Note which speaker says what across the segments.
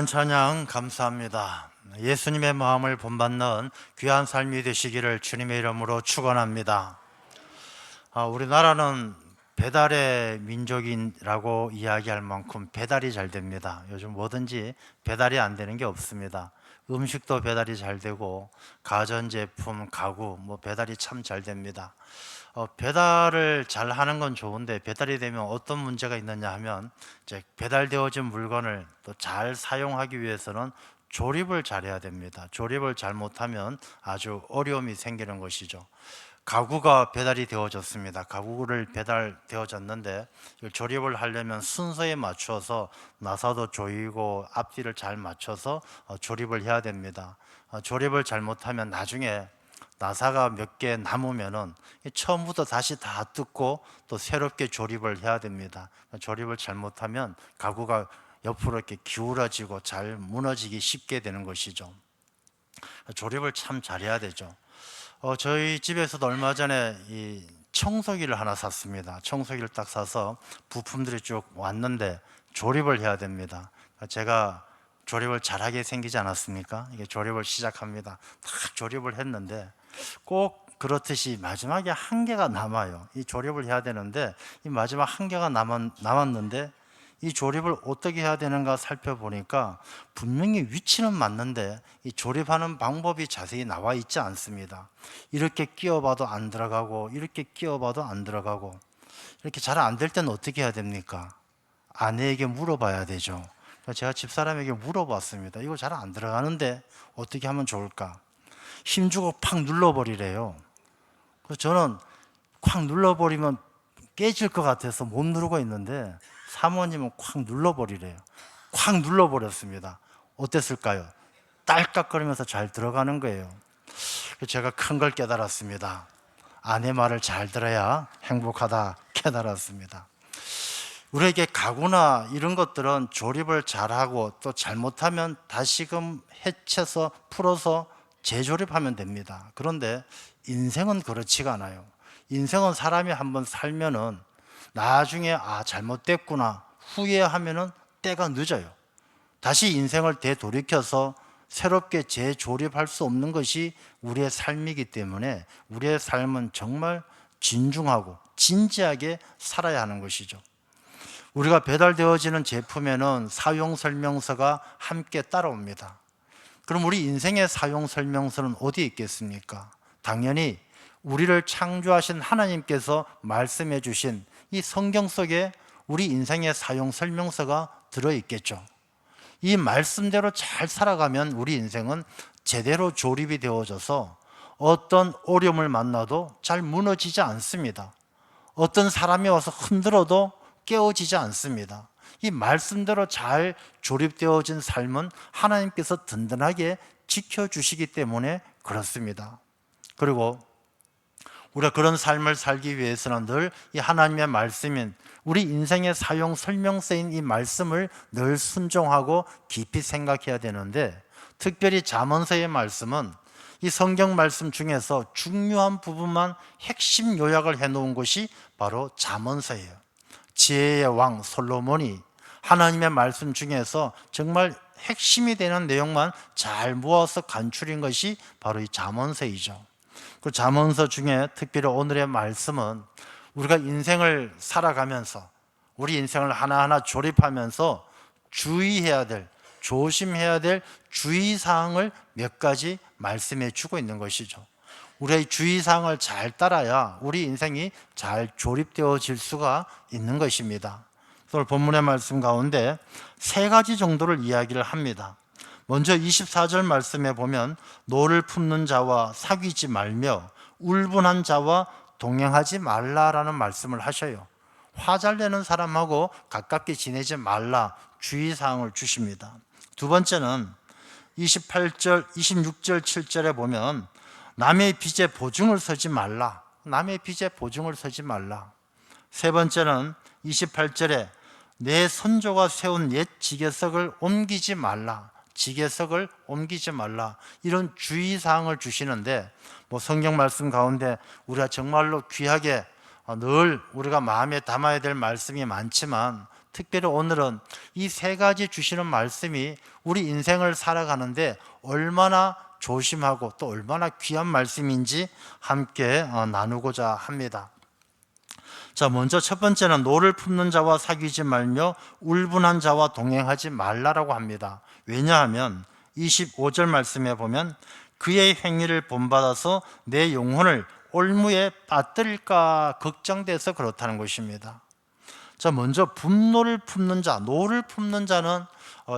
Speaker 1: 찬양 감사합니다. 예수님의 마음을 본받는 귀한 삶이 되시기를 주님의 이름으로 축원합니다. 우리나라는 배달의 민족이라고 이야기할 만큼 배달이 잘 됩니다. 요즘 뭐든지 배달이 안 되는 게 없습니다. 음식도 배달이 잘 되고 가전제품, 가구 배달이 참 잘 됩니다. 배달을 잘 하는 건 좋은데 배달이 되면 어떤 문제가 있느냐 하면 이제 배달되어진 물건을 또 잘 사용하기 위해서는 조립을 잘해야 됩니다. 조립을 잘못하면 아주 어려움이 생기는 것이죠. 가구가 배달이 되어졌습니다. 가구를 배달되어졌는데 이걸 조립을 하려면 순서에 맞춰서 나사도 조이고 앞뒤를 잘 맞춰서 조립을 해야 됩니다. 조립을 잘못하면 나중에 나사가 몇 개 남으면은 처음부터 다시 다 뜯고 또 새롭게 조립을 해야 됩니다. 조립을 잘못하면 가구가 옆으로 이렇게 기울어지고 잘 무너지기 쉽게 되는 것이죠. 조립을 참 잘해야 되죠. 저희 집에서도 얼마 전에 이 청소기를 하나 샀습니다. 청소기를 딱 사서 부품들이 쭉 왔는데 조립을 해야 됩니다. 제가 조립을 잘하게 생기지 않았습니까? 이게 조립을 시작합니다. 딱 조립을 했는데 꼭 그렇듯이 마지막에 한 개가 남아요. 이 조립을 해야 되는데 이 마지막 한 개가 남았는데 이 조립을 어떻게 해야 되는가 살펴보니까 분명히 위치는 맞는데 이 조립하는 방법이 자세히 나와 있지 않습니다. 이렇게 끼워봐도 안 들어가고 이렇게 끼워봐도 안 들어가고 이렇게 잘 안 될 때는 어떻게 해야 됩니까? 아내에게 물어봐야 되죠. 제가 집사람에게 물어봤습니다. 이거 잘 안 들어가는데 어떻게 하면 좋을까? 힘주고 팍 눌러버리래요. 그래서 저는 콱 눌러버리면 깨질 것 같아서 못 누르고 있는데 사모님은 콱 눌러버리래요. 콱 눌러버렸습니다. 어땠을까요? 딸깍거리면서 잘 들어가는 거예요. 제가 큰 걸 깨달았습니다. 아내 말을 잘 들어야 행복하다 깨달았습니다. 우리에게 가구나 이런 것들은 조립을 잘하고 또 잘못하면 다시금 해쳐서 풀어서 재조립하면 됩니다. 그런데 인생은 그렇지가 않아요. 인생은 사람이 한번 살면은 나중에 잘못됐구나 후회하면은 때가 늦어요. 다시 인생을 되돌이켜서 새롭게 재조립할 수 없는 것이 우리의 삶이기 때문에 우리의 삶은 정말 진중하고 진지하게 살아야 하는 것이죠. 우리가 배달되어지는 제품에는 사용 설명서가 함께 따라옵니다. 그럼 우리 인생의 사용 설명서는 어디에 있겠습니까? 당연히 우리를 창조하신 하나님께서 말씀해 주신 이 성경 속에 우리 인생의 사용 설명서가 들어있겠죠. 이 말씀대로 잘 살아가면 우리 인생은 제대로 조립이 되어져서 어떤 어려움을 만나도 잘 무너지지 않습니다. 어떤 사람이 와서 흔들어도 깨어지지 않습니다. 이 말씀대로 잘 조립되어진 삶은 하나님께서 든든하게 지켜주시기 때문에 그렇습니다. 그리고 우리가 그런 삶을 살기 위해서는 늘 이 하나님의 말씀인 우리 인생의 사용 설명서인 이 말씀을 늘 순종하고 깊이 생각해야 되는데, 특별히 잠언서의 말씀은 이 성경 말씀 중에서 중요한 부분만 핵심 요약을 해놓은 것이 바로 잠언서예요. 지혜의 왕 솔로몬이 하나님의 말씀 중에서 정말 핵심이 되는 내용만 잘 모아서 간추린 것이 바로 이 잠언서이죠. 그 잠언서 중에 특별히 오늘의 말씀은 우리가 인생을 살아가면서 우리 인생을 하나하나 조립하면서 주의해야 될, 조심해야 될 주의사항을 몇 가지 말씀해 주고 있는 것이죠. 우리의 주의사항을 잘 따라야 우리 인생이 잘 조립되어질 수가 있는 것입니다. 오늘 본문의 말씀 가운데 세 가지 정도를 이야기를 합니다. 먼저 24절 말씀에 보면 노를 품는 자와 사귀지 말며 울분한 자와 동행하지 말라라는 말씀을 하셔요. 화 잘 내는 사람하고 가깝게 지내지 말라 주의사항을 주십니다. 두 번째는 26절 7절에 보면 남의 빚에 보증을 서지 말라. 남의 빚에 보증을 서지 말라. 세 번째는 28절에 내 선조가 세운 옛 지계석을 옮기지 말라. 지계석을 옮기지 말라. 이런 주의사항을 주시는데 성경 말씀 가운데 우리가 정말로 귀하게 늘 우리가 마음에 담아야 될 말씀이 많지만 특별히 오늘은 이 세 가지 주시는 말씀이 우리 인생을 살아가는데 얼마나 조심하고 또 얼마나 귀한 말씀인지 함께 나누고자 합니다. 자, 먼저 첫 번째는 노를 품는 자와 사귀지 말며 울분한 자와 동행하지 말라라고 합니다. 왜냐하면 25절 말씀에 보면 그의 행위를 본받아서 내 영혼을 올무에 빠뜨릴까 걱정돼서 그렇다는 것입니다. 자, 먼저 분노를 품는 자, 노를 품는 자는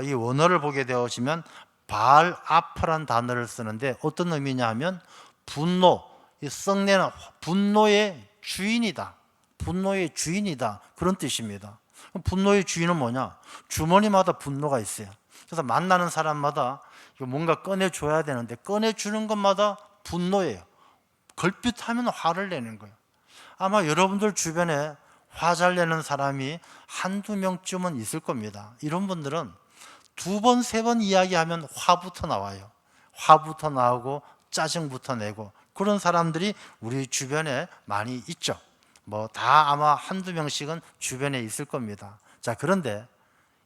Speaker 1: 이 원어를 보게 되어지면 발아파란 단어를 쓰는데 어떤 의미냐 하면 분노, 이 썩내는 분노의 주인이다. 분노의 주인이다. 그런 뜻입니다. 분노의 주인은 뭐냐? 주머니마다 분노가 있어요. 그래서 만나는 사람마다 뭔가 꺼내줘야 되는데 꺼내주는 것마다 분노예요. 걸핏하면 화를 내는 거예요. 아마 여러분들 주변에 화 잘 내는 사람이 한두 명쯤은 있을 겁니다. 이런 분들은 두 번, 세 번 이야기하면 화부터 나와요. 화부터 나오고 짜증부터 내고 그런 사람들이 우리 주변에 많이 있죠. 뭐 다 아마 한두 명씩은 주변에 있을 겁니다. 자, 그런데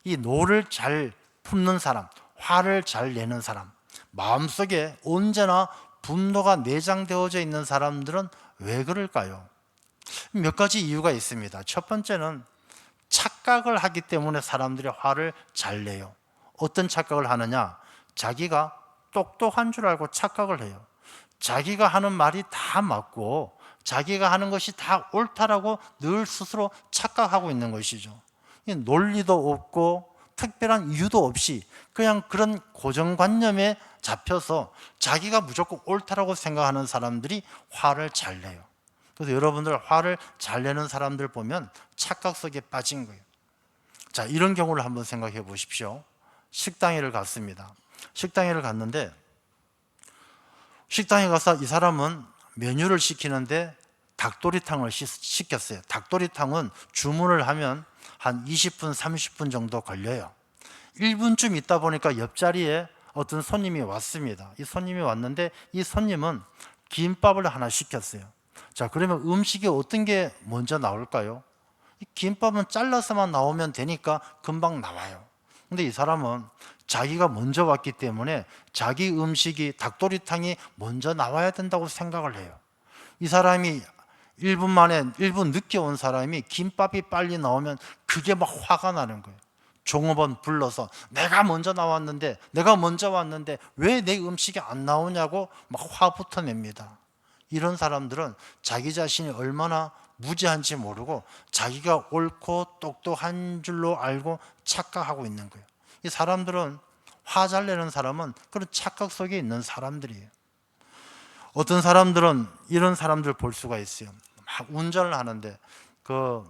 Speaker 1: 이 노를 잘 품는 사람, 화를 잘 내는 사람, 마음속에 언제나 분노가 내장되어져 있는 사람들은 왜 그럴까요? 몇 가지 이유가 있습니다. 첫 번째는 착각을 하기 때문에 사람들이 화를 잘 내요. 어떤 착각을 하느냐? 자기가 똑똑한 줄 알고 착각을 해요. 자기가 하는 말이 다 맞고 자기가 하는 것이 다 옳다라고 늘 스스로 착각하고 있는 것이죠. 논리도 없고 특별한 이유도 없이 그냥 그런 고정관념에 잡혀서 자기가 무조건 옳다라고 생각하는 사람들이 화를 잘 내요. 그래서 여러분들 화를 잘 내는 사람들 보면 착각 속에 빠진 거예요. 자, 이런 경우를 한번 생각해 보십시오. 식당에를 갔습니다. 식당에를 갔는데 식당에 가서 이 사람은 메뉴를 시키는데 닭도리탕을 시켰어요. 닭도리탕은 주문을 하면 한 20분, 30분 정도 걸려요. 1분쯤 있다 보니까 옆자리에 어떤 손님이 왔습니다. 이 손님이 왔는데 이 손님은 김밥을 하나 시켰어요. 자, 그러면 음식이 어떤 게 먼저 나올까요? 이 김밥은 잘라서만 나오면 되니까 금방 나와요. 근데 이 사람은 자기가 먼저 왔기 때문에 자기 음식이 닭도리탕이 먼저 나와야 된다고 생각을 해요. 이 사람이 1분 만에 1분 늦게 온 사람이 김밥이 빨리 나오면 그게 막 화가 나는 거예요. 종업원 불러서 내가 먼저 왔는데 왜 내 음식이 안 나오냐고 막 화부터 냅니다. 이런 사람들은 자기 자신이 얼마나 무지한지 모르고 자기가 옳고 똑똑한 줄로 알고 착각하고 있는 거예요. 이 사람들은 화 잘 내는 사람은 그런 착각 속에 있는 사람들이에요. 어떤 사람들은 이런 사람들 볼 수가 있어요. 막 운전을 하는데 그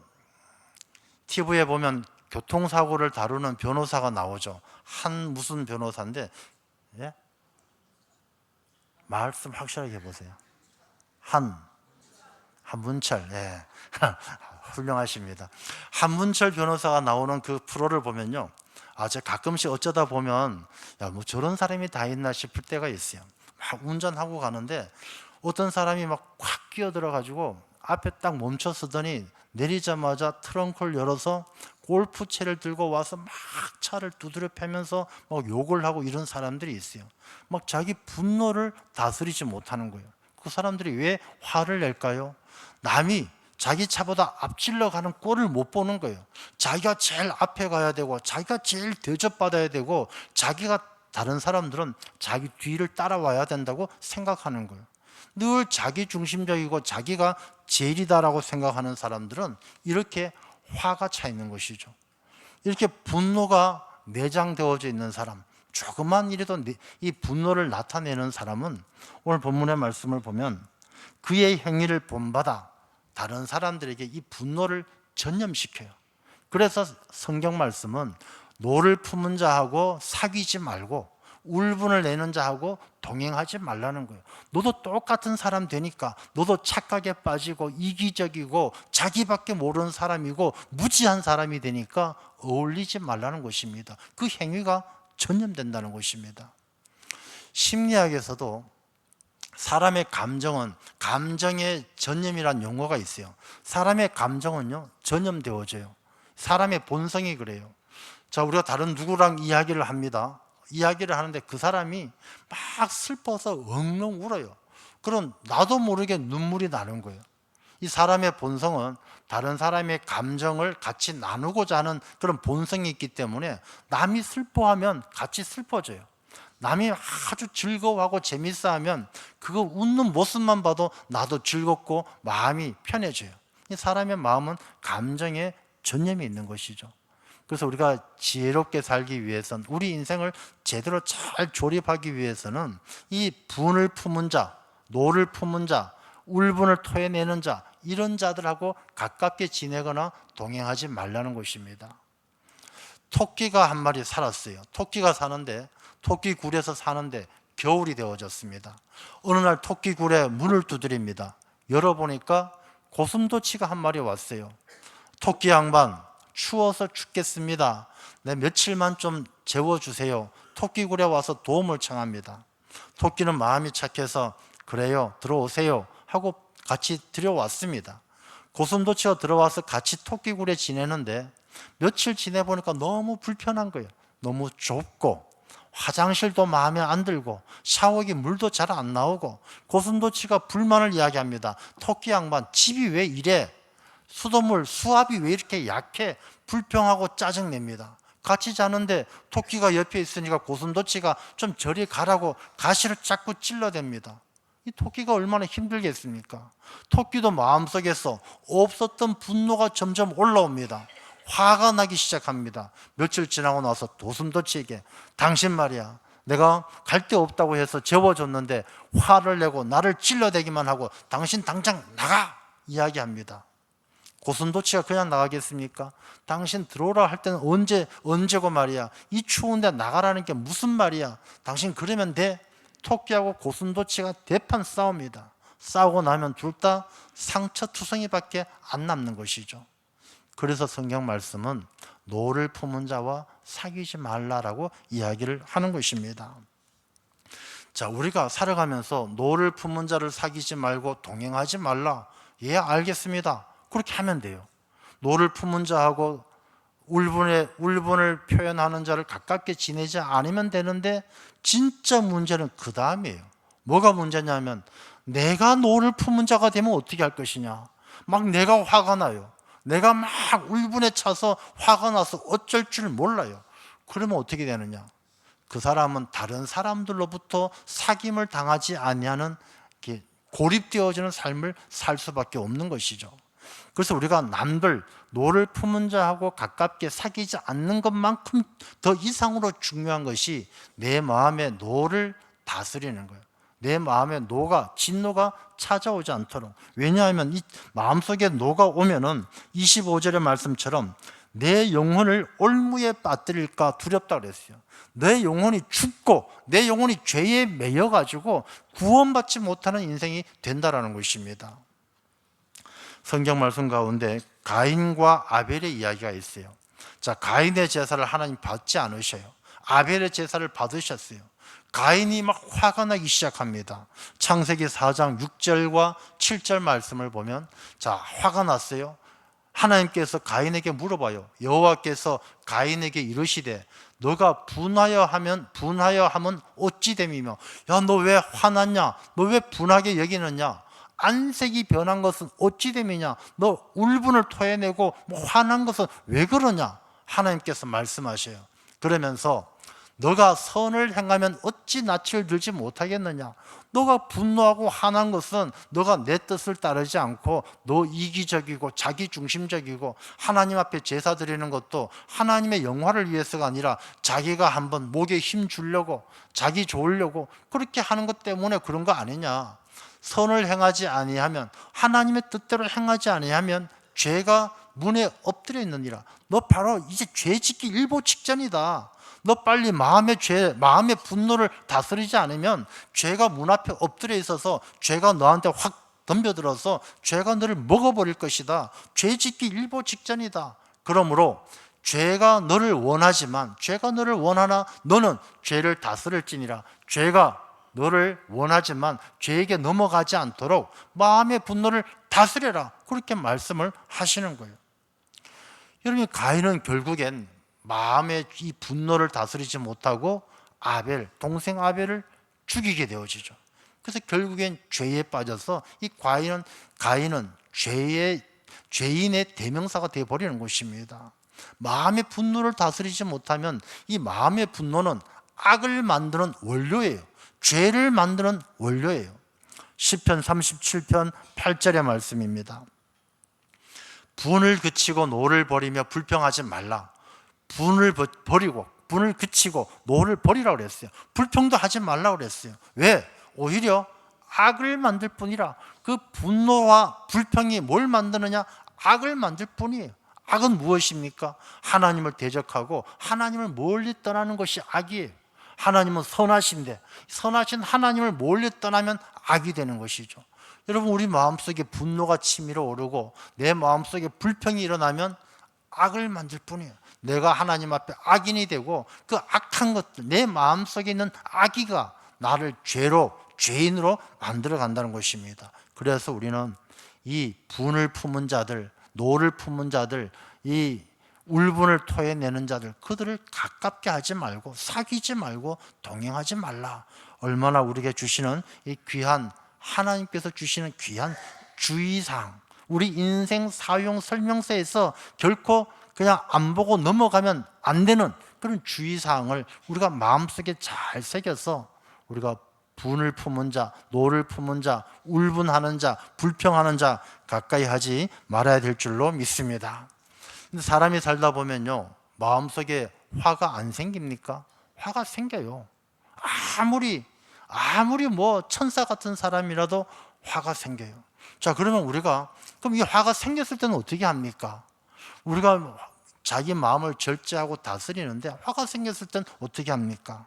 Speaker 1: TV에 보면 교통사고를 다루는 변호사가 나오죠. 한 무슨 변호사인데, 예? 말씀 확실하게 해보세요. 한문철, 예. 훌륭하십니다. 한문철 변호사가 나오는 그 프로를 보면요. 제가 가끔씩 어쩌다 보면, 야, 뭐 저런 사람이 다 있나 싶을 때가 있어요. 막 운전하고 가는데 어떤 사람이 막 콱 끼어들어가지고 앞에 딱 멈춰서더니 내리자마자 트렁크를 열어서 골프채를 들고 와서 막 차를 두드려 패면서 막 욕을 하고 이런 사람들이 있어요. 막 자기 분노를 다스리지 못하는 거예요. 그 사람들이 왜 화를 낼까요? 남이 자기 차보다 앞질러 가는 꼴을 못 보는 거예요. 자기가 제일 앞에 가야 되고 자기가 제일 대접받아야 되고 자기가 다른 사람들은 자기 뒤를 따라와야 된다고 생각하는 거예요. 늘 자기 중심적이고 자기가 제일이다라고 생각하는 사람들은 이렇게 화가 차 있는 것이죠. 이렇게 분노가 내장되어져 있는 사람, 조그만 일에도 이 분노를 나타내는 사람은 오늘 본문의 말씀을 보면 그의 행위를 본받아 다른 사람들에게 이 분노를 전염시켜요. 그래서 성경 말씀은 노를 품은 자하고 사귀지 말고 울분을 내는 자하고 동행하지 말라는 거예요. 너도 똑같은 사람 되니까 너도 착각에 빠지고 이기적이고 자기밖에 모르는 사람이고 무지한 사람이 되니까 어울리지 말라는 것입니다. 그 행위가 전염된다는 것입니다. 심리학에서도 사람의 감정은 감정의 전염이라는 용어가 있어요. 사람의 감정은요 전염되어져요. 사람의 본성이 그래요. 자, 우리가 다른 누구랑 이야기를 합니다. 이야기를 하는데 그 사람이 막 슬퍼서 엉엉 울어요. 그럼 나도 모르게 눈물이 나는 거예요. 이 사람의 본성은 다른 사람의 감정을 같이 나누고자 하는 그런 본성이 있기 때문에 남이 슬퍼하면 같이 슬퍼져요. 남이 아주 즐거워하고 재밌어하면 그거 웃는 모습만 봐도 나도 즐겁고 마음이 편해져요. 이 사람의 마음은 감정에 전념이 있는 것이죠. 그래서 우리가 지혜롭게 살기 위해서는, 우리 인생을 제대로 잘 조립하기 위해서는 이 분을 품은 자, 노를 품은 자, 울분을 토해내는 자, 이런 자들하고 가깝게 지내거나 동행하지 말라는 것입니다. 토끼가 한 마리 살았어요. 토끼가 사는데, 토끼굴에서 사는데 겨울이 되어졌습니다. 어느 날 토끼굴에 문을 두드립니다. 열어보니까 고슴도치가 한 마리 왔어요. 토끼 양반, 추워서 죽겠습니다. 내 며칠만 좀 재워주세요. 토끼굴에 와서 도움을 청합니다. 토끼는 마음이 착해서 그래요, 들어오세요 하고 같이 들여왔습니다. 고슴도치가 들어와서 같이 토끼굴에 지내는데 며칠 지내보니까 너무 불편한 거예요. 너무 좁고 화장실도 마음에 안 들고 샤워기 물도 잘 안 나오고. 고슴도치가 불만을 이야기합니다. 토끼 양반, 집이 왜 이래? 수돗물 수압이 왜 이렇게 약해? 불평하고 짜증냅니다. 같이 자는데 토끼가 옆에 있으니까 고슴도치가 좀 저리 가라고 가시를 자꾸 찔러댑니다. 이 토끼가 얼마나 힘들겠습니까? 토끼도 마음속에서 없었던 분노가 점점 올라옵니다. 화가 나기 시작합니다. 며칠 지나고 나서 고슴도치에게, 당신 말이야, 내가 갈 데 없다고 해서 재워줬는데 화를 내고 나를 찔러대기만 하고 당신 당장 나가! 이야기합니다. 고슴도치가 그냥 나가겠습니까? 당신 들어오라 할 때는 언제고 말이야. 이 추운데 나가라는 게 무슨 말이야? 당신 그러면 돼? 토끼하고 고슴도치가 대판 싸웁니다. 싸우고 나면 둘 다 상처투성이밖에 안 남는 것이죠. 그래서 성경 말씀은 노를 품은 자와 사귀지 말라라고 이야기를 하는 것입니다. 자, 우리가 살아가면서 노를 품은 자를 사귀지 말고 동행하지 말라. 예, 알겠습니다. 그렇게 하면 돼요. 노를 품은 자하고 울분을 표현하는 자를 가깝게 지내지 않으면 되는데, 진짜 문제는 그 다음이에요. 뭐가 문제냐면, 내가 노를 품은 자가 되면 어떻게 할 것이냐. 막 내가 화가 나요. 내가 막 울분에 차서 화가 나서 어쩔 줄 몰라요. 그러면 어떻게 되느냐. 그 사람은 다른 사람들로부터 사귐을 당하지 아니하는, 고립되어지는 삶을 살 수밖에 없는 것이죠. 그래서 우리가 남들, 노를 품은 자하고 가깝게 사귀지 않는 것만큼 더 이상으로 중요한 것이 내 마음의 노를 다스리는 거예요. 내 마음에 진노가 찾아오지 않도록. 왜냐하면 이 마음속에 노가 오면은 25절의 말씀처럼 내 영혼을 올무에 빠뜨릴까 두렵다 그랬어요. 내 영혼이 죽고 내 영혼이 죄에 매여가지고 구원받지 못하는 인생이 된다라는 것입니다. 성경 말씀 가운데 가인과 아벨의 이야기가 있어요. 자, 가인의 제사를 하나님 받지 않으셔요. 아벨의 제사를 받으셨어요. 가인이 막 화가 나기 시작합니다. 창세기 4장 6절과 7절 말씀을 보면, 자, 화가 났어요. 하나님께서 가인에게 물어봐요. 여호와께서 가인에게 이르시되 너가 분하여 하면 어찌 됨이며, 야, 너 왜 화났냐? 너 왜 분하게 여기느냐? 안색이 변한 것은 어찌 됨이냐? 너 울분을 토해내고 화난 것은 왜 그러냐? 하나님께서 말씀하셔요. 그러면서 너가 선을 행하면 어찌 낯을 들지 못하겠느냐? 너가 분노하고 화난 것은 너가 내 뜻을 따르지 않고 너 이기적이고 자기중심적이고, 하나님 앞에 제사 드리는 것도 하나님의 영화를 위해서가 아니라 자기가 한번 목에 힘 주려고, 자기 좋으려고 그렇게 하는 것 때문에 그런 거 아니냐? 선을 행하지 아니하면, 하나님의 뜻대로 행하지 아니하면 죄가 문에 엎드려 있느니라. 너 바로 이제 죄 짓기 일보 직전이다. 너 빨리 마음의 분노를 다스리지 않으면 죄가 문 앞에 엎드려 있어서 죄가 너한테 확 덤벼들어서 죄가 너를 먹어버릴 것이다. 죄 짓기 일보 직전이다. 그러므로 죄가 너를 원하나 너는 죄를 다스릴지니라. 죄가 너를 원하지만 죄에게 넘어가지 않도록 마음의 분노를 다스려라. 그렇게 말씀을 하시는 거예요. 여러분, 가인은 결국엔 마음의 이 분노를 다스리지 못하고 동생 아벨을 죽이게 되어지죠. 그래서 결국엔 죄에 빠져서 이 가인은 죄인의 대명사가 되어버리는 것입니다. 마음의 분노를 다스리지 못하면 이 마음의 분노는 악을 만드는 원료예요. 죄를 만드는 원료예요. 시편 37편 8절의 말씀입니다. 분을 그치고 노를 버리며 불평하지 말라. 분을 그치고 노를 버리라고 그랬어요. 불평도 하지 말라고 그랬어요. 왜? 오히려 악을 만들 뿐이라. 그 분노와 불평이 뭘 만드느냐? 악을 만들 뿐이에요. 악은 무엇입니까? 하나님을 대적하고 하나님을 멀리 떠나는 것이 악이에요. 하나님은 선하신데 선하신 하나님을 멀리 떠나면 악이 되는 것이죠. 여러분, 우리 마음속에 분노가 치밀어 오르고 내 마음속에 불평이 일어나면 악을 만들 뿐이에요. 내가 하나님 앞에 악인이 되고 그 악한 것들, 내 마음속에 있는 악의가 나를 죄인으로 만들어 간다는 것입니다. 그래서 우리는 이 분을 품은 자들, 노를 품은 자들, 이 울분을 토해내는 자들, 그들을 가깝게 하지 말고 사귀지 말고 동행하지 말라. 얼마나 우리에게 주시는 이 귀한, 하나님께서 주시는 귀한 주의사항, 우리 인생 사용 설명서에서 결코 그냥 안 보고 넘어가면 안 되는 그런 주의사항을 우리가 마음속에 잘 새겨서 우리가 분을 품은 자, 노를 품은 자, 울분하는 자, 불평하는 자 가까이 하지 말아야 될 줄로 믿습니다. 근데 사람이 살다 보면요, 마음속에 화가 안 생깁니까? 화가 생겨요. 아무리 뭐 천사 같은 사람이라도 화가 생겨요. 자, 그러면 그럼 이 화가 생겼을 때는 어떻게 합니까? 우리가 자기 마음을 절제하고 다스리는데 화가 생겼을 때는 어떻게 합니까?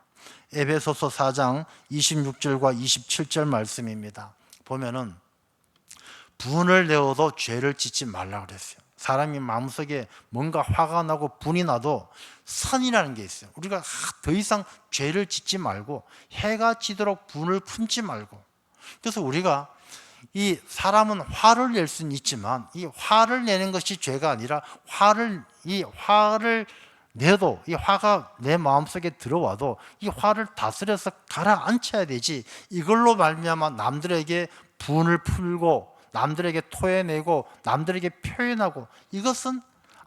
Speaker 1: 에베소서 4장 26절과 27절 말씀입니다. 보면은 분을 내어도 죄를 짓지 말라 그랬어요. 사람이 마음속에 뭔가 화가 나고 분이 나도 선이라는 게 있어요. 우리가 더 이상 죄를 짓지 말고 해가 지도록 분을 품지 말고. 그래서 우리가 이 사람은 화를 낼 수는 있지만 이 화를 내는 것이 죄가 아니라 이 화를 내도 이 화가 내 마음속에 들어와도 이 화를 다스려서 가라앉혀야 되지, 이걸로 말미암아 남들에게 분을 풀고 남들에게 토해내고 남들에게 표현하고, 이것은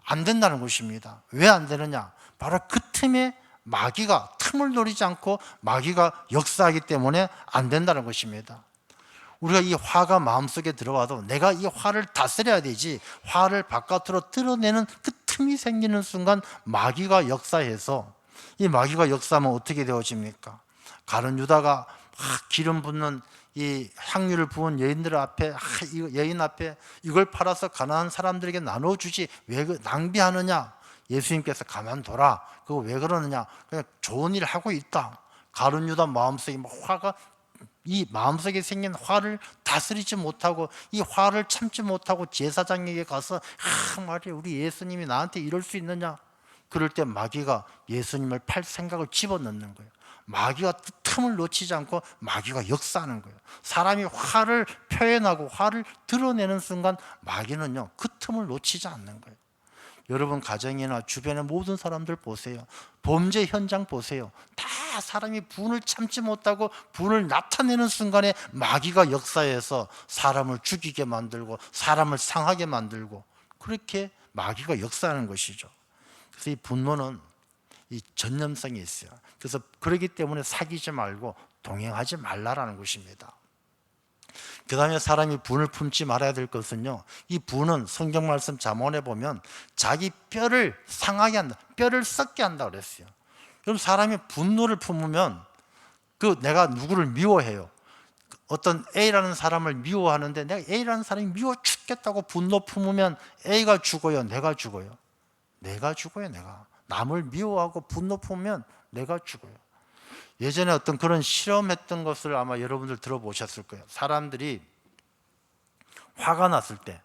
Speaker 1: 안 된다는 것입니다. 왜 안 되느냐? 바로 그 틈에 마귀가 틈을 노리지 않고 마귀가 역사하기 때문에 안 된다는 것입니다. 우리가 이 화가 마음속에 들어와도 내가 이 화를 다스려야 되지, 화를 바깥으로 드러내는 그 틈이 생기는 순간 마귀가 역사해서, 이 마귀가 역사하면 어떻게 되어집니까? 가룟 유다가 기름 붓는 이 향유를 부은 여인들 앞에, 여인 앞에 이걸 팔아서 가난한 사람들에게 나눠주지 왜 낭비하느냐? 예수님께서 가만둬라. 그거 왜 그러느냐? 그냥 좋은 일 하고 있다. 가룟 유다 마음속에 화가, 이 마음속에 생긴 화를 다스리지 못하고 이 화를 참지 못하고 제사장에게 가서 말이야, 우리 예수님이 나한테 이럴 수 있느냐? 그럴 때 마귀가 예수님을 팔 생각을 집어넣는 거예요. 마귀가 틈을 놓치지 않고 마귀가 역사하는 거예요. 사람이 화를 표현하고 화를 드러내는 순간 마귀는요, 그 틈을 놓치지 않는 거예요. 여러분 가정이나 주변의 모든 사람들 보세요. 범죄 현장 보세요. 다 사람이 분을 참지 못하고 분을 나타내는 순간에 마귀가 역사해서 사람을 죽이게 만들고 사람을 상하게 만들고, 그렇게 마귀가 역사하는 것이죠. 그래서 이 분노는 이 전념성이 있어요. 그래서 그렇기 때문에 사귀지 말고 동행하지 말라라는 것입니다. 그 다음에 사람이 분을 품지 말아야 될 것은요, 이 분은 성경 말씀 잠언에 보면 자기 뼈를 상하게 한다, 뼈를 썩게 한다 그랬어요. 그럼 사람이 분노를 품으면 내가 누구를 미워해요. 어떤 A라는 사람을 미워하는데 내가 A라는 사람이 미워 죽겠다고 분노 품으면 A가 죽어요, 내가 죽어요? 내가 죽어요. 내가 남을 미워하고 분노 품으면 내가 죽어요. 예전에 어떤 그런 실험했던 것을 아마 여러분들 들어보셨을 거예요. 사람들이 화가 났을 때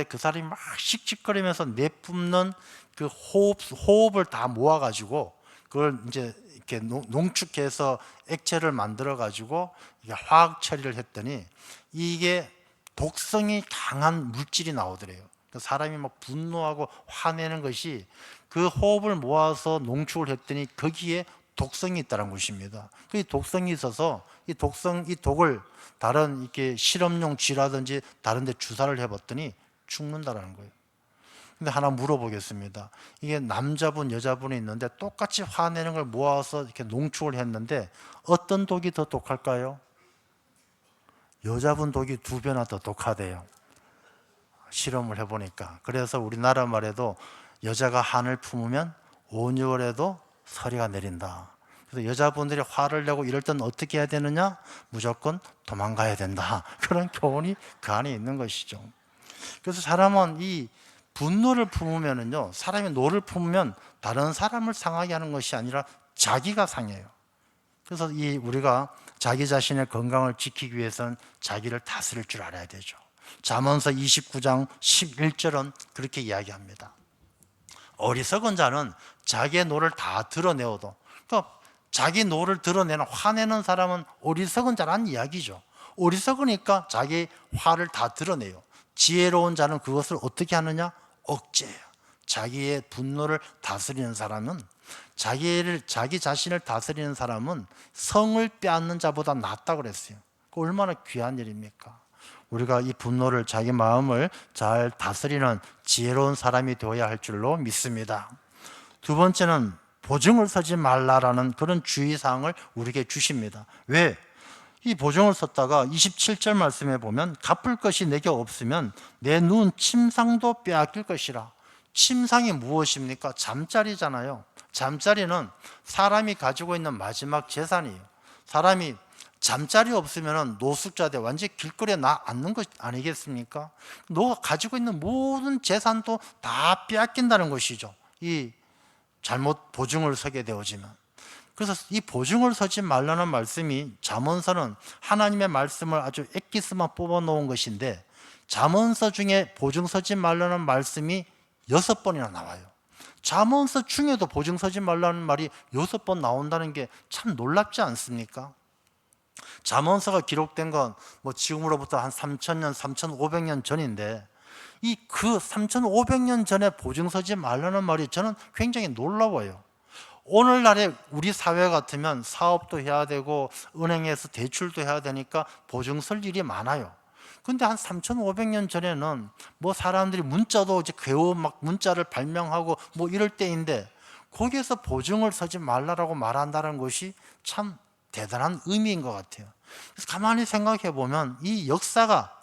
Speaker 1: 그 사람이 막 씩씩거리면서 내뿜는 그 호흡을 다 모아가지고 그걸 이제 이렇게 농축해서 액체를 만들어가지고 화학 처리를 했더니 이게 독성이 강한 물질이 나오더래요. 사람이 막 분노하고 화내는 것이 그 호흡을 모아서 농축을 했더니 거기에 독성이 있다는 것입니다. 그 독성이 있어서 이 독을 다른 이렇게 실험용 쥐라든지 다른 데 주사를 해봤더니 죽는다라는 거예요. 근데 하나 물어보겠습니다. 이게 남자분, 여자분이 있는데 똑같이 화내는 걸 모아서 이렇게 농축을 했는데 어떤 독이 더 독할까요? 여자분 독이 2배나 더 독하대요. 실험을 해보니까. 그래서 우리나라 말에도 여자가 한을 품으면 온유월에도 서리가 내린다. 그래서 여자분들이 화를 내고 이럴 땐 어떻게 해야 되느냐? 무조건 도망가야 된다. 그런 교훈이 그 안에 있는 것이죠. 그래서 사람은 이 분노를 품으면은요, 사람이 노를 품으면 다른 사람을 상하게 하는 것이 아니라 자기가 상해요. 그래서 우리가 자기 자신의 건강을 지키기 위해서는 자기를 다스릴 줄 알아야 되죠. 잠언서 29장 11절은 그렇게 이야기합니다. 어리석은 자는 자기의 노를 다 드러내어도, 그러니까 자기 노를 드러내는, 화내는 사람은 어리석은 자라는 이야기죠. 어리석으니까 자기 화를 다 드러내요. 지혜로운 자는 그것을 어떻게 하느냐? 억제해요. 자기의 분노를 다스리는 사람은, 자기 자신을 다스리는 사람은 성을 빼앗는 자보다 낫다고 그랬어요. 얼마나 귀한 일입니까? 우리가 이 분노를, 자기 마음을 잘 다스리는 지혜로운 사람이 되어야 할 줄로 믿습니다. 두 번째는 보증을 서지 말라라는 그런 주의사항을 우리에게 주십니다. 왜? 이 보증을 섰다가 27절 말씀에 보면 갚을 것이 내게 없으면 내 눈 침상도 빼앗길 것이라. 침상이 무엇입니까? 잠자리잖아요. 잠자리는 사람이 가지고 있는 마지막 재산이에요. 사람이 잠자리 없으면 노숙자 돼 완전히 길거리에 앉는 것 아니겠습니까? 너가 가지고 있는 모든 재산도 다 빼앗긴다는 것이죠. 이 잘못 보증을 서게 되어지면. 그래서 이 보증을 서지 말라는 말씀이, 잠언서는 하나님의 말씀을 아주 엑기스만 뽑아 놓은 것인데 잠언서 중에 보증 서지 말라는 말씀이 6번이나 나와요. 잠언서 중에도 보증 서지 말라는 말이 6번 나온다는 게 참 놀랍지 않습니까? 잠언서가 기록된 건 지금으로부터 한 3,000년, 3,500년 전인데 이 그 3,500년 전에 보증 서지 말라는 말이 저는 굉장히 놀라워요. 오늘날에 우리 사회 같으면 사업도 해야 되고 은행에서 대출도 해야 되니까 보증 설 일이 많아요. 근데 한 3,500년 전에는 사람들이 문자도 이제 겨우 막 문자를 발명하고 이럴 때인데 거기에서 보증을 서지 말라라고 말한다는 것이 참 대단한 의미인 것 같아요. 그래서 가만히 생각해 보면 이 역사가,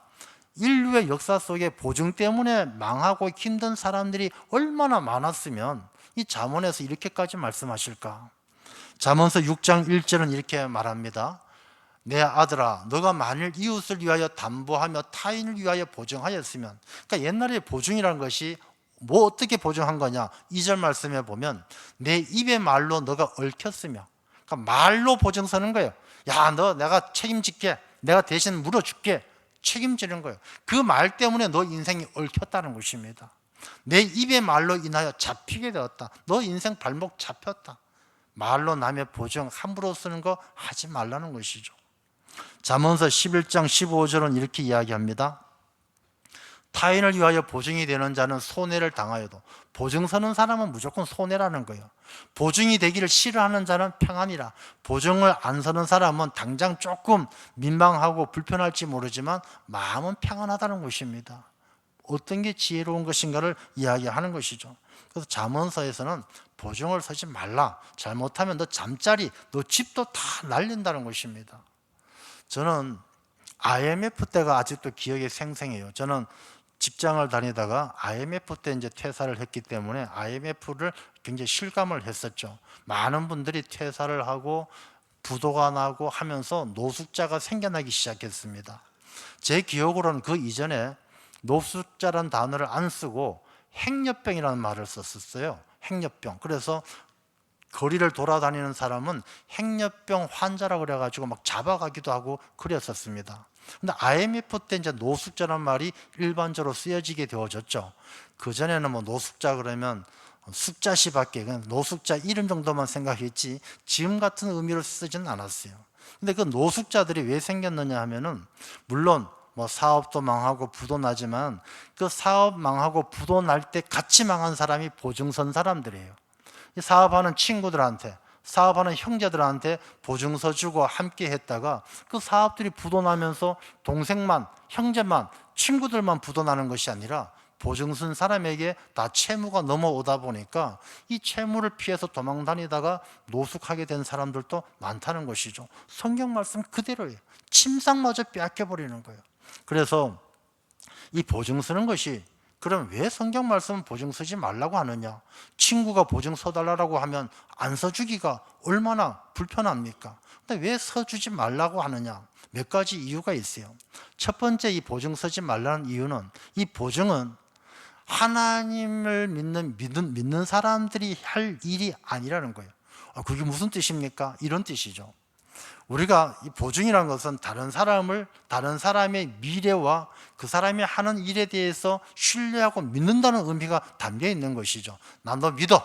Speaker 1: 인류의 역사 속에 보증 때문에 망하고 힘든 사람들이 얼마나 많았으면 이 잠언에서 이렇게까지 말씀하실까? 잠언서 6장 1절은 이렇게 말합니다. 내 아들아, 너가 만일 이웃을 위하여 담보하며 타인을 위하여 보증하였으면, 그러니까 옛날에 보증이라는 것이 어떻게 보증한 거냐? 2절 말씀에 보면 내 입의 말로 너가 얽혔으며, 그러니까 말로 보증 서는 거예요. 야, 너 내가 책임질게, 내가 대신 물어줄게, 책임지는 거예요. 그 말 때문에 너 인생이 얽혔다는 것입니다. 내 입의 말로 인하여 잡히게 되었다. 너 인생 발목 잡혔다. 말로 남의 보증 함부로 쓰는 거 하지 말라는 것이죠. 잠언서 11장 15절은 이렇게 이야기합니다. 타인을 위하여 보증이 되는 자는 손해를 당하여도, 보증 서는 사람은 무조건 손해라는 거예요. 보증이 되기를 싫어하는 자는 평안이라. 보증을 안 서는 사람은 당장 조금 민망하고 불편할지 모르지만 마음은 평안하다는 것입니다. 어떤 게 지혜로운 것인가를 이야기하는 것이죠. 그래서 잠언서에서는 보증을 서지 말라. 잘못하면 너 잠자리, 너 집도 다 날린다는 것입니다. 저는 IMF 때가 아직도 기억에 생생해요. 저는 직장을 다니다가 IMF 때 이제 퇴사를 했기 때문에 IMF를 굉장히 실감을 했었죠. 많은 분들이 퇴사를 하고 부도가 나고 하면서 노숙자가 생겨나기 시작했습니다. 제 기억으로는 그 이전에 노숙자라는 단어를 안 쓰고 행여병이라는 말을 썼었어요. 행여병. 그래서 거리를 돌아다니는 사람은 행여병 환자라고 그래가지고 막 잡아가기도 하고 그랬었습니다. 근데 IMF 때 이제 노숙자라는 말이 일반적으로 쓰여지게 되어졌죠. 그전에는 노숙자 그러면 숙자시밖에, 노숙자 이름 정도만 생각했지 지금 같은 의미로 쓰지는 않았어요. 근데 그 노숙자들이 왜 생겼느냐 하면은, 물론 뭐 사업도 망하고 부도 나지만 그 사업 망하고 부도 날 때 같이 망한 사람이 보증선 사람들이에요. 이 사업하는 친구들한테, 사업하는 형제들한테 보증서 주고 함께 했다가 그 사업들이 부도 나면서 동생만, 형제만, 친구들만 부도 나는 것이 아니라 보증선 사람에게 다 채무가 넘어오다 보니까 이 채무를 피해서 도망 다니다가 노숙하게 된 사람들도 많다는 것이죠. 성경 말씀 그대로예요. 침상마저 빼앗겨버리는 거예요. 그래서 이 보증 서는 것이, 그럼 왜 성경 말씀은 보증 서지 말라고 하느냐? 친구가 보증 서달라고 하면 안 서주기가 얼마나 불편합니까? 근데 왜 서주지 말라고 하느냐? 몇 가지 이유가 있어요. 첫 번째, 이 보증 서지 말라는 이유는, 이 보증은 하나님을 믿는 사람들이 할 일이 아니라는 거예요. 그게 무슨 뜻입니까? 이런 뜻이죠. 우리가 이 보증이라는 것은 다른 사람의 미래와 그 사람이 하는 일에 대해서 신뢰하고 믿는다는 의미가 담겨 있는 것이죠. 난 너 믿어.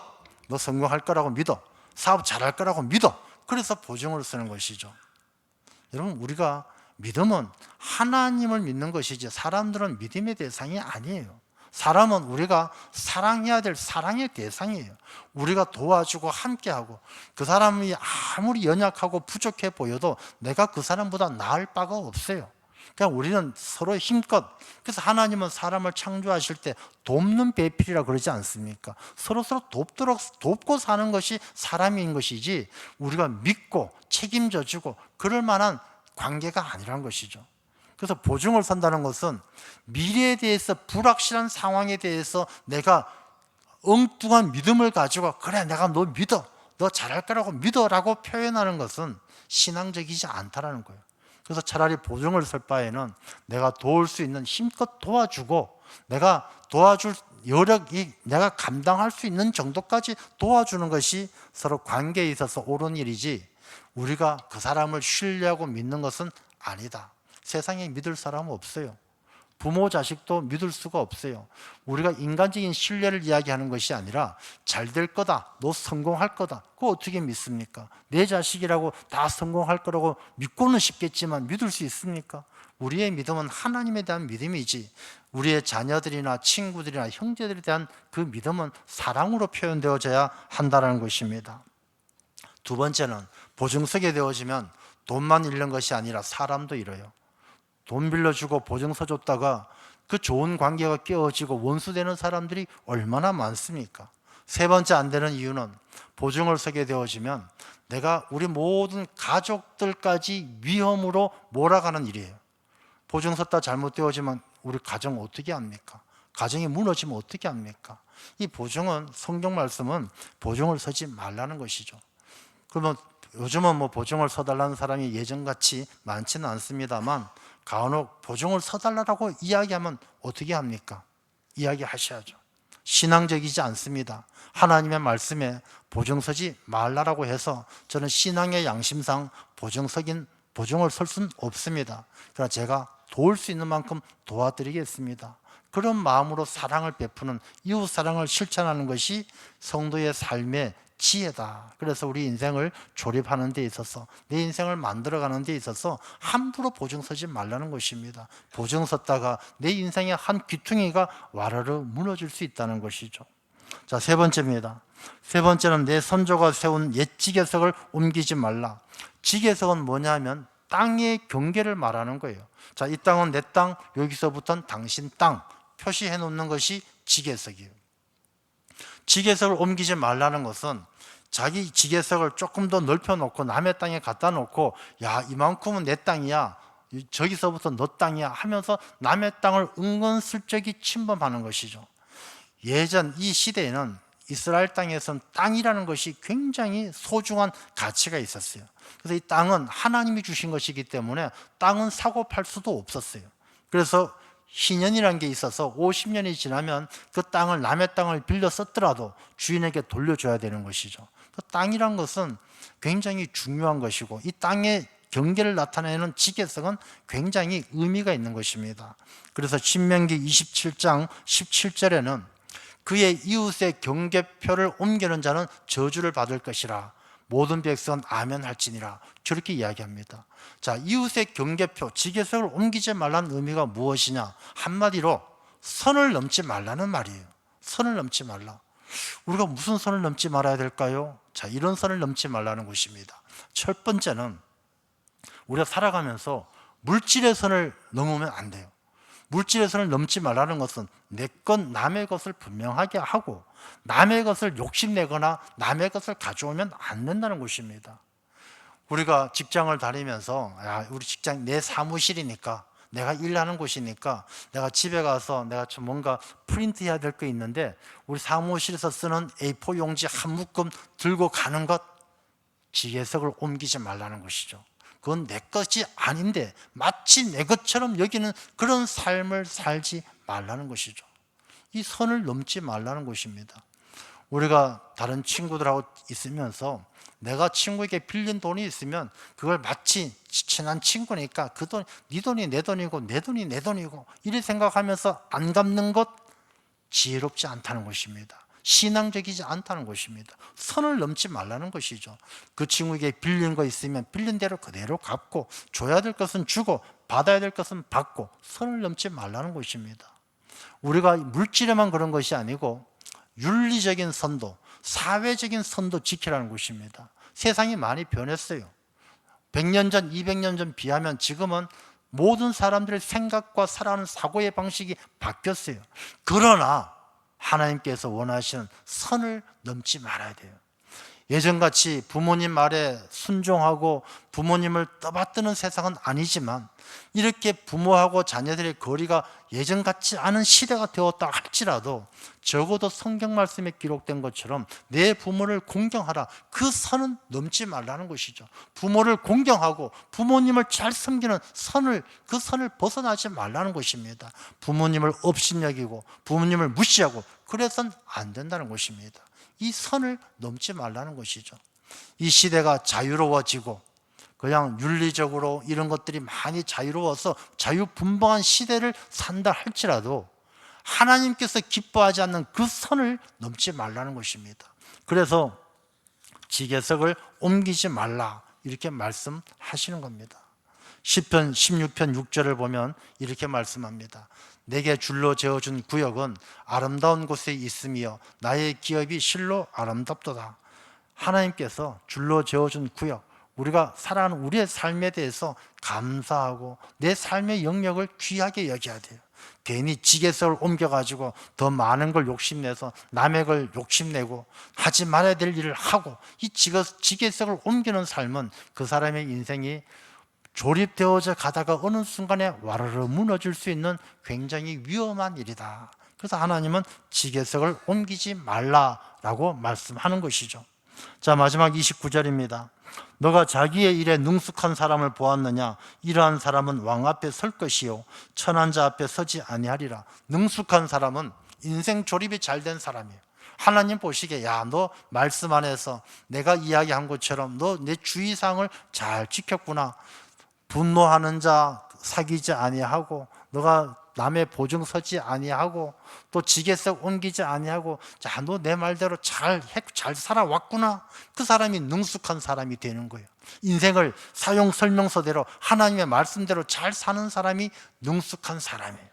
Speaker 1: 너 성공할 거라고 믿어. 사업 잘할 거라고 믿어. 그래서 보증을 쓰는 것이죠. 여러분, 우리가 믿음은 하나님을 믿는 것이지 사람들은 믿음의 대상이 아니에요. 사람은 우리가 사랑해야 될 사랑의 대상이에요. 우리가 도와주고 함께하고, 그 사람이 아무리 연약하고 부족해 보여도 내가 그 사람보다 나을 바가 없어요. 그냥 우리는 서로 힘껏, 그래서 하나님은 사람을 창조하실 때 돕는 배필이라 그러지 않습니까? 서로 돕고 사는 것이 사람인 것이지, 우리가 믿고 책임져 주고 그럴 만한 관계가 아니란 것이죠. 그래서 보증을 선다는 것은 미래에 대해서, 불확실한 상황에 대해서 내가 엉뚱한 믿음을 가지고, 그래 내가 너 믿어, 너 잘할 거라고 믿어 라고 표현하는 것은 신앙적이지 않다라는 거예요. 그래서 차라리 보증을 설 바에는 내가 도울 수 있는 힘껏 도와주고, 내가 도와줄 여력이 내가 감당할 수 있는 정도까지 도와주는 것이 서로 관계에 있어서 옳은 일이지, 우리가 그 사람을 신뢰하고 믿는 것은 아니다. 세상에 믿을 사람은 없어요. 부모 자식도 믿을 수가 없어요. 우리가 인간적인 신뢰를 이야기하는 것이 아니라 잘 될 거다, 너 성공할 거다, 그거 어떻게 믿습니까? 내 자식이라고 다 성공할 거라고 믿고는 싶겠지만 믿을 수 있습니까? 우리의 믿음은 하나님에 대한 믿음이지, 우리의 자녀들이나 친구들이나 형제들에 대한 그 믿음은 사랑으로 표현되어져야 한다는 것입니다. 두 번째는, 보증서게 되어지면 돈만 잃는 것이 아니라 사람도 잃어요. 돈 빌려주고 보증서 줬다가 그 좋은 관계가 깨어지고 원수되는 사람들이 얼마나 많습니까? 세 번째 안 되는 이유는, 보증을 서게 되어지면 내가 우리 모든 가족들까지 위험으로 몰아가는 일이에요. 보증 섰다 잘못되어지면 우리 가정 어떻게 합니까? 가정이 무너지면 어떻게 합니까? 이 보증은, 성경 말씀은 보증을 서지 말라는 것이죠. 그러면 요즘은 뭐 보증을 서달라는 사람이 예전같이 많지는 않습니다만, 간혹 보증을 서달라고 이야기하면 어떻게 합니까? 이야기하셔야죠. 신앙적이지 않습니다. 하나님의 말씀에 보증 서지 말라라고 해서 저는 신앙의 양심상 보증을 설 수는 없습니다. 그러나 제가 도울 수 있는 만큼 도와드리겠습니다. 그런 마음으로 사랑을 베푸는, 이웃 사랑을 실천하는 것이 성도의 삶의 지혜다. 그래서 우리 인생을 조립하는 데 있어서, 내 인생을 만들어가는 데 있어서 함부로 보증 서지 말라는 것입니다. 보증 섰다가 내 인생의 한 귀퉁이가 와르르 무너질 수 있다는 것이죠. 자, 세 번째입니다. 세 번째는, 내 선조가 세운 옛 지계석을 옮기지 말라. 지계석은 뭐냐면 땅의 경계를 말하는 거예요. 자, 이 땅은 내 땅, 여기서부터는 당신 땅 표시해 놓는 것이 지계석이에요. 지계석을 옮기지 말라는 것은 자기 지계석을 조금 더 넓혀 놓고 남의 땅에 갖다 놓고, 야, 이만큼은 내 땅이야, 저기서부터 너 땅이야 하면서 남의 땅을 은근슬쩍이 침범하는 것이죠. 예전 이 시대에는 이스라엘 땅에서는 땅이라는 것이 굉장히 소중한 가치가 있었어요. 그래서 이 땅은 하나님이 주신 것이기 때문에 땅은 사고 팔 수도 없었어요. 그래서 희년이라는 게 있어서 50년이 지나면 그 땅을, 남의 땅을 빌려 썼더라도 주인에게 돌려줘야 되는 것이죠. 땅이란 것은 굉장히 중요한 것이고, 이 땅의 경계를 나타내는 지계석은 굉장히 의미가 있는 것입니다. 그래서 신명기 27장 17절에는 그의 이웃의 경계표를 옮기는 자는 저주를 받을 것이라. 모든 백성은 아멘 할지니라. 저렇게 이야기합니다. 자, 이웃의 경계표, 지게석을 옮기지 말라는 의미가 무엇이냐? 한마디로 선을 넘지 말라는 말이에요. 선을 넘지 말라. 우리가 무슨 선을 넘지 말아야 될까요? 자, 이런 선을 넘지 말라는 것입니다. 첫 번째는 우리가 살아가면서 물질의 선을 넘으면 안 돼요. 물질의 선을 넘지 말라는 것은 내 것, 남의 것을 분명하게 하고 남의 것을 욕심내거나 남의 것을 가져오면 안 된다는 것입니다. 우리가 직장을 다니면서 우리 직장 내 사무실이니까, 내가 일하는 곳이니까 내가 집에 가서 내가 좀 뭔가 프린트해야 될 거 있는데 우리 사무실에서 쓰는 A4 용지 한 묶음 들고 가는 것, 지게석을 옮기지 말라는 것이죠. 그건 내 것이 아닌데 마치 내 것처럼 여기는 그런 삶을 살지 말라는 것이죠. 이 선을 넘지 말라는 것입니다. 우리가 다른 친구들하고 있으면서 내가 친구에게 빌린 돈이 있으면 그걸 마치 친한 친구니까 그 돈, 네 돈이 내 돈이고 내 돈이 내 돈이고 이렇게 생각하면서 안 갚는 것, 지혜롭지 않다는 것입니다. 신앙적이지 않다는 것입니다. 선을 넘지 말라는 것이죠. 그 친구에게 빌린 거 있으면 빌린 대로 그대로 갚고, 줘야 될 것은 주고 받아야 될 것은 받고, 선을 넘지 말라는 것입니다. 우리가 물질에만 그런 것이 아니고 윤리적인 선도, 사회적인 선도 지키라는 것입니다. 세상이 많이 변했어요. 100년 전, 200년 전 비하면 지금은 모든 사람들의 생각과 살아가는 사고의 방식이 바뀌었어요. 그러나 하나님께서 원하시는 선을 넘지 말아야 돼요. 예전같이 부모님 말에 순종하고 부모님을 떠받드는 세상은 아니지만, 이렇게 부모하고 자녀들의 거리가 예전 같지 않은 시대가 되었다 할지라도 적어도 성경 말씀에 기록된 것처럼 내 부모를 공경하라, 그 선은 넘지 말라는 것이죠. 부모를 공경하고 부모님을 잘 섬기는 선을, 그 선을 벗어나지 말라는 것입니다. 부모님을 업신여기고 부모님을 무시하고 그래서는 안 된다는 것입니다. 이 선을 넘지 말라는 것이죠. 이 시대가 자유로워지고 그냥 윤리적으로 이런 것들이 많이 자유로워서 자유분방한 시대를 산다 할지라도 하나님께서 기뻐하지 않는 그 선을 넘지 말라는 것입니다. 그래서 지게석을 옮기지 말라 이렇게 말씀하시는 겁니다. 시편 16편 6절을 보면 이렇게 말씀합니다. 내게 줄로 재어준 구역은 아름다운 곳에 있으며 나의 기업이 실로 아름답도다. 하나님께서 줄로 재어준 구역, 우리가 살아가는 우리의 삶에 대해서 감사하고 내 삶의 영역을 귀하게 여겨야 돼요. 괜히 지게석을 옮겨가지고 더 많은 걸 욕심내서 남의 걸 욕심내고 하지 말아야 될 일을 하고, 이 지게석을 옮기는 삶은 그 사람의 인생이 조립되어져 가다가 어느 순간에 와르르 무너질 수 있는 굉장히 위험한 일이다. 그래서 하나님은 지게석을 옮기지 말라라고 말씀하는 것이죠. 자, 마지막 29절입니다. 너가 자기의 일에 능숙한 사람을 보았느냐? 이러한 사람은 왕 앞에 설 것이요 천한 자 앞에 서지 아니하리라. 능숙한 사람은 인생 조립이 잘 된 사람이에요. 하나님 보시기에 야, 너 말씀 안에서 내가 이야기한 것처럼 너 내 주의사항을 잘 지켰구나. 분노하는 자 사귀지 아니하고, 너가 남의 보증 서지 아니하고, 또 지게석 옮기지 아니하고, 자, 너 내 말대로 잘 살아왔구나. 그 사람이 능숙한 사람이 되는 거예요. 인생을 사용 설명서대로 하나님의 말씀대로 잘 사는 사람이 능숙한 사람이에요.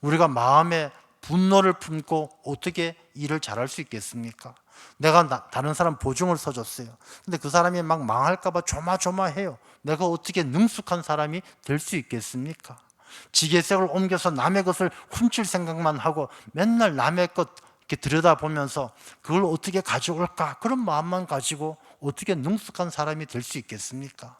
Speaker 1: 우리가 마음에 분노를 품고 어떻게 일을 잘할 수 있겠습니까? 내가 다른 사람 보증을 서줬어요. 근데 그 사람이 막 망할까 봐 조마조마해요. 내가 어떻게 능숙한 사람이 될 수 있겠습니까? 지게석을 옮겨서 남의 것을 훔칠 생각만 하고 맨날 남의 것 이렇게 들여다보면서 그걸 어떻게 가져올까, 그런 마음만 가지고 어떻게 능숙한 사람이 될 수 있겠습니까?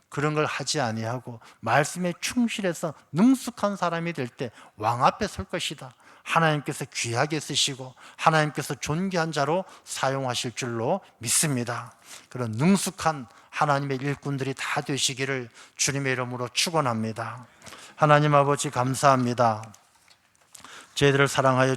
Speaker 1: 그런 걸 하지 아니하고 말씀에 충실해서 능숙한 사람이 될 때 왕 앞에 설 것이다. 하나님께서 귀하게 쓰시고 하나님께서 존귀한 자로 사용하실 줄로 믿습니다. 그런 능숙한 하나님의 일꾼들이 다 되시기를 주님의 이름으로 축원합니다. 하나님 아버지 감사합니다. 저희들을 사랑하여